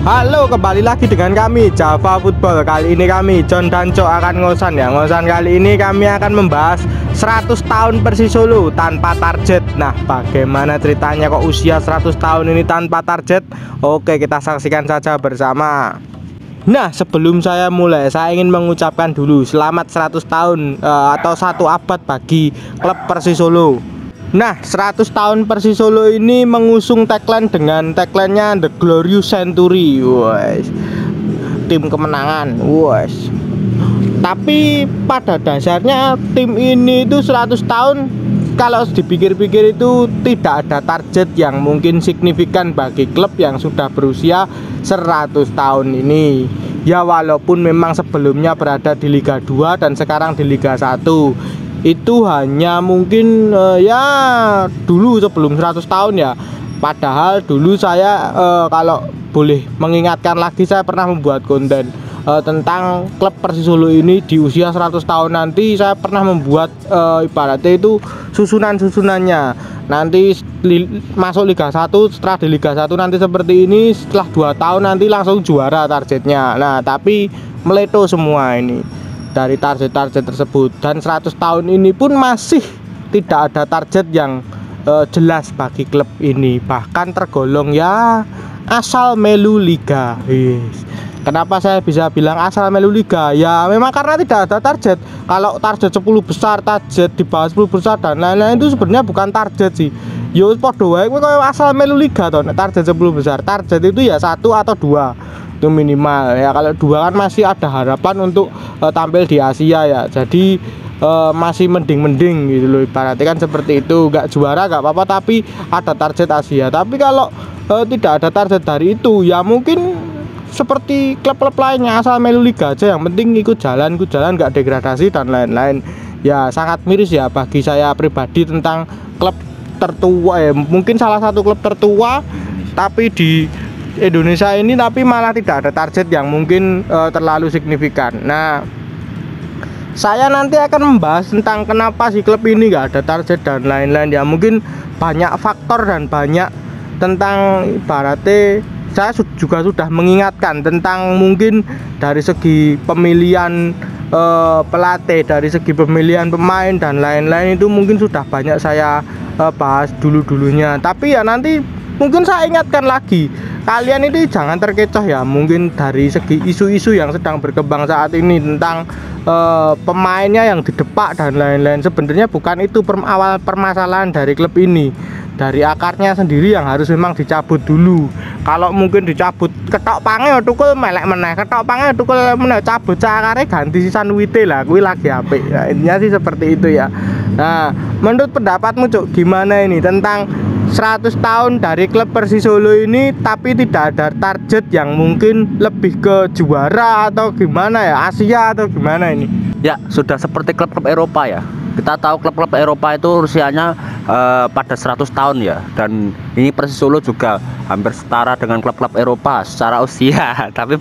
Halo, kembali lagi dengan kami Java Football. Kali ini kami John dan Cok akan ngosan ya. Ngosan kali ini kami akan membahas 100 tahun Persis Solo tanpa target. Nah, bagaimana ceritanya kok usia 100 tahun ini tanpa target? Oke, kita saksikan saja bersama. Nah, sebelum saya mulai, saya ingin mengucapkan dulu selamat 100 tahun atau 1 abad bagi klub Persis Solo. Nah, 100 tahun Persis Solo ini mengusung tagline dengan tagline-nya The Glorious Century. Wes. Tim kemenangan. Wes. Tapi pada dasarnya tim ini itu 100 tahun kalau dipikir-pikir itu tidak ada target yang mungkin signifikan bagi klub yang sudah berusia 100 tahun ini. Ya, walaupun memang sebelumnya berada di Liga 2 dan sekarang di Liga 1. Itu hanya mungkin ya dulu sebelum 100 tahun ya. Padahal dulu saya kalau boleh mengingatkan lagi, saya pernah membuat konten tentang klub Persis Solo ini di usia 100 tahun nanti. Saya pernah membuat ibaratnya itu susunan-susunannya. Nanti masuk Liga 1, setelah di Liga 1 nanti seperti ini, setelah 2 tahun nanti langsung juara targetnya. Nah, tapi meleto semua ini dari target-target tersebut, dan 100 tahun ini pun masih tidak ada target yang jelas bagi klub ini, bahkan tergolong ya asal melu liga. Kenapa saya bisa bilang asal melu liga? Ya memang karena tidak ada target. Kalau target 10 besar, target di bawah 10 besar dan lain-lain itu sebenarnya bukan target sih. Yo podo wae kowe asal melu liga toh. Target 10 besar, target itu ya 1 atau 2 itu minimal ya. Kalau 2 kan masih ada harapan untuk tampil di Asia ya. Jadi masih mending-mending gitu loh, ibaratnya kan seperti itu. Gak juara gak apa-apa, tapi ada target Asia. Tapi kalau tidak ada target dari itu, ya mungkin seperti klub-klub lainnya, asal melu liga aja, yang penting ikut jalan gak degradasi dan lain-lain. Ya sangat miris ya bagi saya pribadi tentang klub tertua ya, mungkin salah satu klub tertua tapi di Indonesia ini, tapi malah tidak ada target yang mungkin terlalu signifikan. Nah, saya nanti akan membahas tentang kenapa si klub ini nggak ada target dan lain-lain ya. Mungkin banyak faktor dan banyak tentang ibaratnya saya juga sudah mengingatkan tentang mungkin dari segi pemilihan pelatih, dari segi pemilihan pemain dan lain-lain itu mungkin sudah banyak saya bahas dulu-dulunya. Tapi ya nanti mungkin saya ingatkan lagi, kalian ini jangan terkecoh ya, mungkin dari segi isu-isu yang sedang berkembang saat ini tentang pemainnya yang didepak dan lain-lain. Sebenarnya bukan itu awal permasalahan dari klub ini. Dari akarnya sendiri yang harus memang dicabut dulu. Kalau mungkin dicabut ketok pange tukul melek meneh, ketok pange tukul meneh, cabut cakare ganti sisan wite lah, kuwi lagi apik. Nah, intinya sih seperti itu ya. Nah, menurut pendapatmu Cuk, gimana ini tentang 100 tahun dari klub Persis Solo ini tapi tidak ada target yang mungkin lebih ke juara atau gimana ya, Asia atau gimana ini? Ya, sudah seperti klub-klub Eropa ya. Kita tahu klub-klub Eropa itu usianya pada 100 tahun ya. Dan ini Persis Solo juga hampir setara dengan klub-klub Eropa secara usia, tapi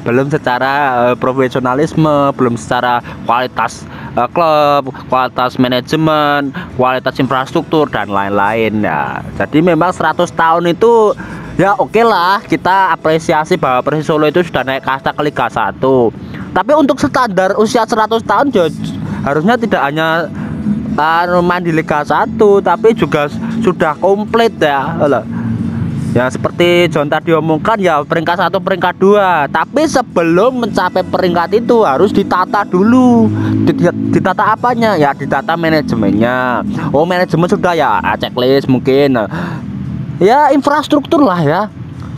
belum secara profesionalisme, belum secara kualitas klub, kualitas manajemen, kualitas infrastruktur dan lain-lain ya. Jadi memang 100 tahun itu ya oke lah, kita apresiasi bahwa Persis Solo itu sudah naik kasta ke Liga 1. Tapi untuk standar usia 100 tahun harusnya tidak hanya main di Liga 1, tapi juga sudah komplit ya. Ya seperti John tadi omongkan ya, peringkat 1 peringkat 2. Tapi sebelum mencapai peringkat itu harus ditata dulu. Ditata apanya? Ya ditata manajemennya. Oh, manajemen sudah ya, checklist mungkin. Ya infrastruktur lah ya,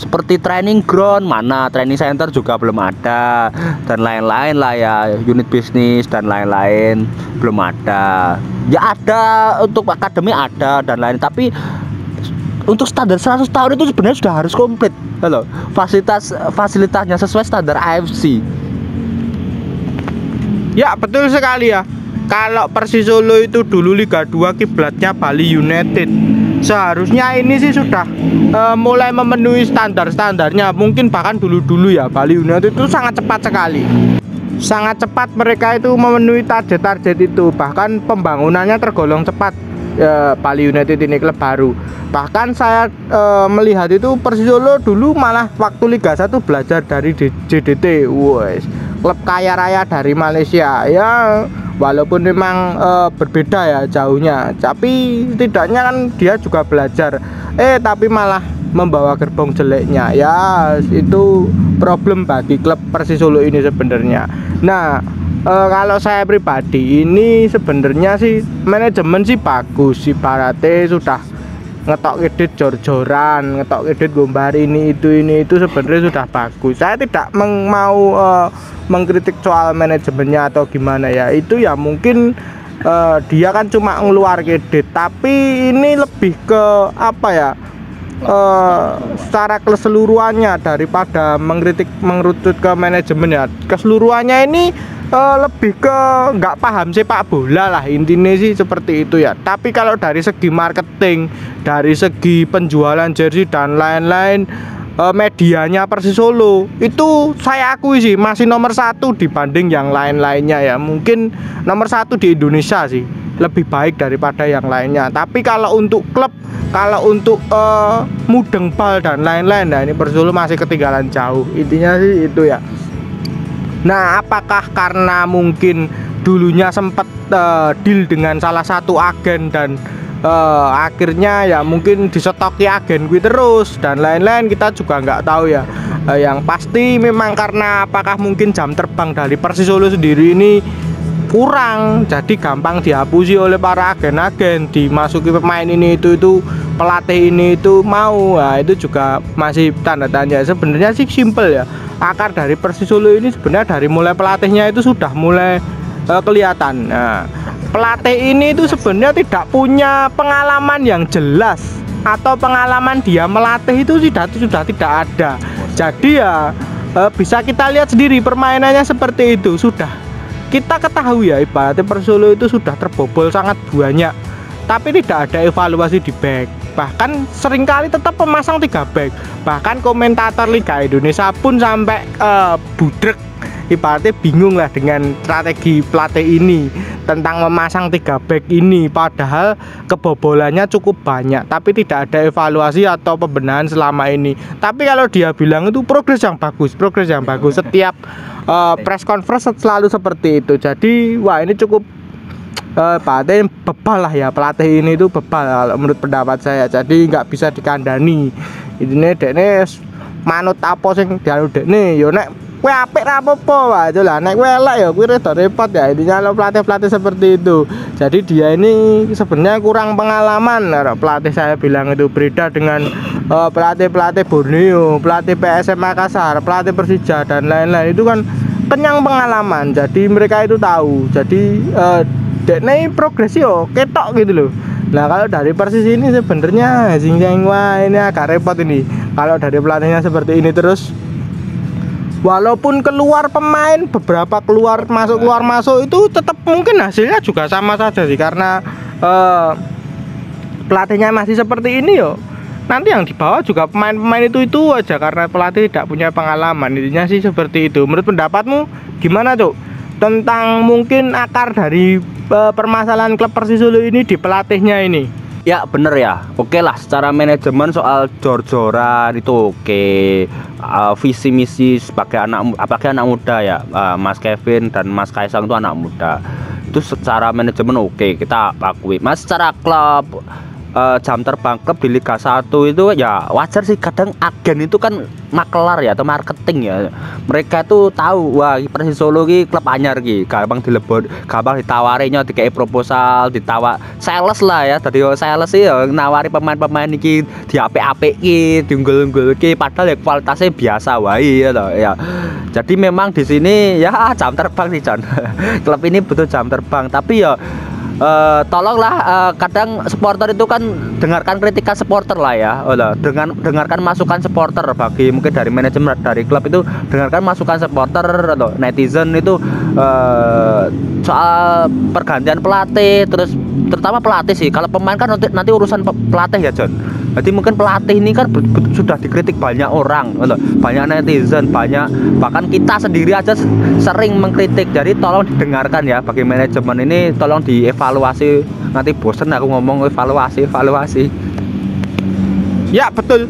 seperti training ground, mana training center juga belum ada dan lain-lain lah ya, unit bisnis dan lain-lain belum ada. Ya ada untuk akademi ada dan lain, tapi untuk standar 100 tahun itu sebenarnya sudah harus komplit loh. Fasilitasnya sesuai standar AFC. Ya betul sekali ya. Kalau Persis Solo itu dulu Liga 2 kiblatnya Bali United, seharusnya ini sih sudah mulai memenuhi standar-standarnya. Mungkin bahkan dulu-dulu ya Bali United itu sangat cepat sekali. Sangat cepat mereka itu memenuhi target-target itu. Bahkan pembangunannya tergolong cepat. Bali United ini klub baru. Bahkan saya melihat itu Persisolo dulu malah waktu Liga 1 belajar dari JDT, wes klub kaya raya dari Malaysia ya. Walaupun memang berbeda ya jauhnya, tapi setidaknya kan dia juga belajar. Tapi malah membawa gerbong jeleknya ya, itu problem bagi klub Persisolo ini sebenarnya. Nah, kalau saya pribadi ini sebenarnya sih manajemen sih bagus, si Barate sudah ngetok edit jor-joran, ngetok edit gombar ini itu sebenarnya sudah bagus. Saya tidak mau mengkritik soal manajemennya atau gimana ya, itu ya mungkin dia kan cuma ngeluar edit, tapi ini lebih ke apa ya, secara keseluruhannya daripada mengerucut ke manajemen ya. Keseluruhannya ini lebih ke nggak paham sepak bola lah, intinya sih seperti itu ya. Tapi kalau dari segi marketing, dari segi penjualan jersey dan lain-lain, medianya Persisolo itu saya akui sih masih nomor 1 dibanding yang lain-lainnya ya. Mungkin nomor 1 di Indonesia sih, lebih baik daripada yang lainnya. Tapi kalau untuk klub, kalau untuk mudeng bal dan lain-lain, nah ini Persisolo masih ketinggalan jauh, intinya sih itu ya. Nah, apakah karena mungkin dulunya sempat deal dengan salah satu agen dan akhirnya ya mungkin disetoki agen gue terus dan lain-lain, kita juga nggak tahu ya. Yang pasti memang karena apakah mungkin jam terbang dari Persisolo sendiri ini kurang, jadi gampang dihapusi oleh para agen-agen, dimasuki pemain ini itu pelatih ini itu mau. Nah, itu juga masih tanda tanya. Sebenarnya sih simple ya, akar dari Persisolo ini sebenarnya dari mulai pelatihnya itu sudah mulai kelihatan. Nah, pelatih ini itu sebenarnya tidak punya pengalaman yang jelas, atau pengalaman dia melatih itu sudah tidak ada. Jadi ya bisa kita lihat sendiri permainannya seperti itu, sudah kita ketahui ya, ibaratnya Persisolo itu sudah terbobol sangat banyak, tapi tidak ada evaluasi di back. Bahkan seringkali tetap memasang 3 back. Bahkan komentator Liga Indonesia pun sampai budrek, ibaratnya bingung lah dengan strategi pelatih ini tentang memasang 3 back ini. Padahal kebobolannya cukup banyak, tapi tidak ada evaluasi atau pembenahan selama ini. Tapi kalau dia bilang itu progres yang bagus. Setiap press conference selalu seperti itu. Jadi wah, ini cukup pelatih bebal lah ya, pelatih ini itu bebal kalau menurut pendapat saya. Jadi nggak bisa dikandani. Ini dekne manut apa sing dianu dekne yo, nek kowe apik ra apa-apa wae itu lah, nek kowe elek ya kuwi rada repot ya. Intinya kalau pelatih seperti itu. Jadi dia ini sebenarnya kurang pengalaman. Nah, pelatih saya bilang itu beda dengan pelatih Borneo, pelatih PSM Makassar, pelatih Persija dan lain-lain. Itu kan kenyang pengalaman. Jadi mereka itu tahu. Jadi dekne progres yo ketok gitu loh. Nah, kalau dari Persis ini sebenarnya wah ini agak repot ini. Kalau dari pelatihnya seperti ini terus, walaupun keluar pemain beberapa keluar masuk itu tetap mungkin hasilnya juga sama saja sih, karena pelatihnya masih seperti ini yo. Nanti yang dibawa juga pemain-pemain itu aja karena pelatih tidak punya pengalaman. Intinya sih seperti itu. Menurut pendapatmu gimana, Cuk? Tentang mungkin akar dari permasalahan klub Persisolo ini di pelatihnya ini. Ya bener ya, oke lah secara manajemen soal jor-joran itu oke. Visi misi sebagai anak muda ya, Mas Kevin dan Mas Kaisang itu anak muda, itu secara manajemen oke, kita akui. Mas secara klub, jam terbang klub di Liga 1 itu ya wajar sih, kadang agen itu kan makelar ya atau marketing ya, mereka tuh tahu wah Persisolo ki klub anyar ki, gampang dilebot, gampang ditawarinya, dikai proposal, ditawar sales lah ya. Tadi sales sih ya nawari pemain-pemain iki diapik-apik ki, diunggul-unggul ki, padahal ya kualitasnya biasa wae ya toh ya. Jadi memang di sini ya jam terbang nih John. Klub ini butuh jam terbang, tapi ya tolonglah kadang supporter itu kan dengarkan kritikan supporter lah ya, dengarkan masukan supporter, bagi mungkin dari manajemen dari klub itu dengarkan masukan supporter atau netizen itu soal pergantian pelatih, terus terutama pelatih sih. Kalau pemain kan nanti urusan pelatih ya John. Jadi mungkin pelatih ini kan sudah dikritik banyak orang, banyak netizen, bahkan kita sendiri aja sering mengkritik. Jadi tolong didengarkan ya, bagi manajemen ini tolong dievaluasi. Nanti bosen aku ngomong evaluasi. Ya betul.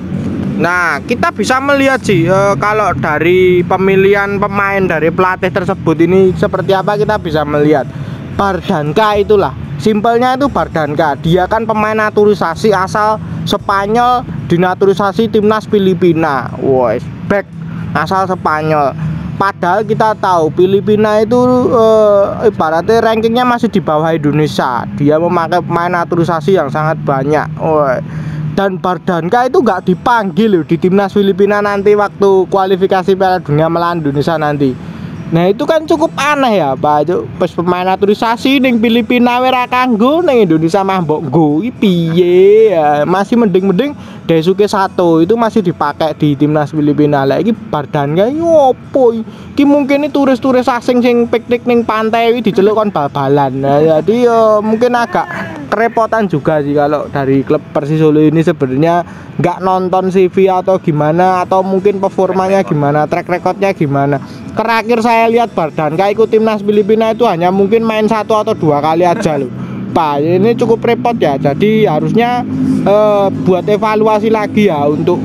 Nah, kita bisa melihat sih kalau dari pemilihan pemain dari pelatih tersebut ini seperti apa, kita bisa melihat Bardanka itulah. Simpelnya itu Bardanka. Dia kan pemain naturalisasi asal Spanyol, dinaturalisasi timnas Filipina. Woi, back asal Spanyol. Padahal kita tahu Filipina itu ibaratnya rankingnya masih di bawah Indonesia. Dia memakai pemain naturalisasi yang sangat banyak. Woi. Dan Bardanka itu nggak dipanggil loh di timnas Filipina nanti waktu kualifikasi Piala Dunia melawan Indonesia nanti. Nah itu kan cukup aneh ya Pak. Pas pemain naturalisasi ning Filipina ora kanggo, ning Indonesia mah mbok nggo piye ya. Masih mending Daisuke Sato itu masih dipakai di timnas Filipina. Lah iki Bardanka iki opo iki? Mungkin ini turis-turis asing sing piknik ning pantai iki diceluk kon bal-balan. Nah, jadi mungkin agak kerepotan juga sih kalau dari klub Persis Solo ini sebenarnya nggak nonton CV atau gimana, atau mungkin performanya gimana, track recordnya gimana. Terakhir saya lihat Bardanka ikut timnas Filipina itu hanya mungkin main 1 atau 2 kali aja loh Pak. Ini cukup repot ya, jadi harusnya buat evaluasi lagi ya untuk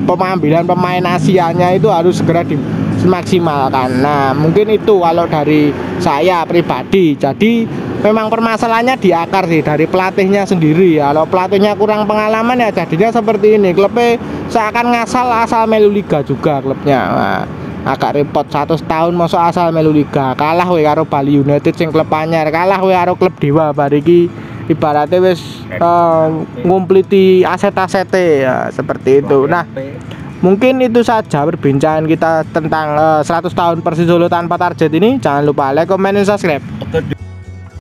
pengambilan pemain Asianya itu harus segera dimaksimalkan. Nah mungkin itu kalau dari saya pribadi. Jadi memang permasalahannya di akar sih, dari pelatihnya sendiri ya. Kalau pelatihnya kurang pengalaman ya jadinya seperti ini. Klubnya seakan asal melu liga juga klubnya. Nah, agak repot 100 tahun masuk asal melu liga. Kalah we karo Bali United sing klub anyar, kalah we karo klub Dewa bariki ibaratnya wis ngumpliti aset-asete ya, seperti itu. Nah, mungkin itu saja perbincangan kita tentang 100 tahun Persis Solo tanpa target ini. Jangan lupa like, comment, dan subscribe.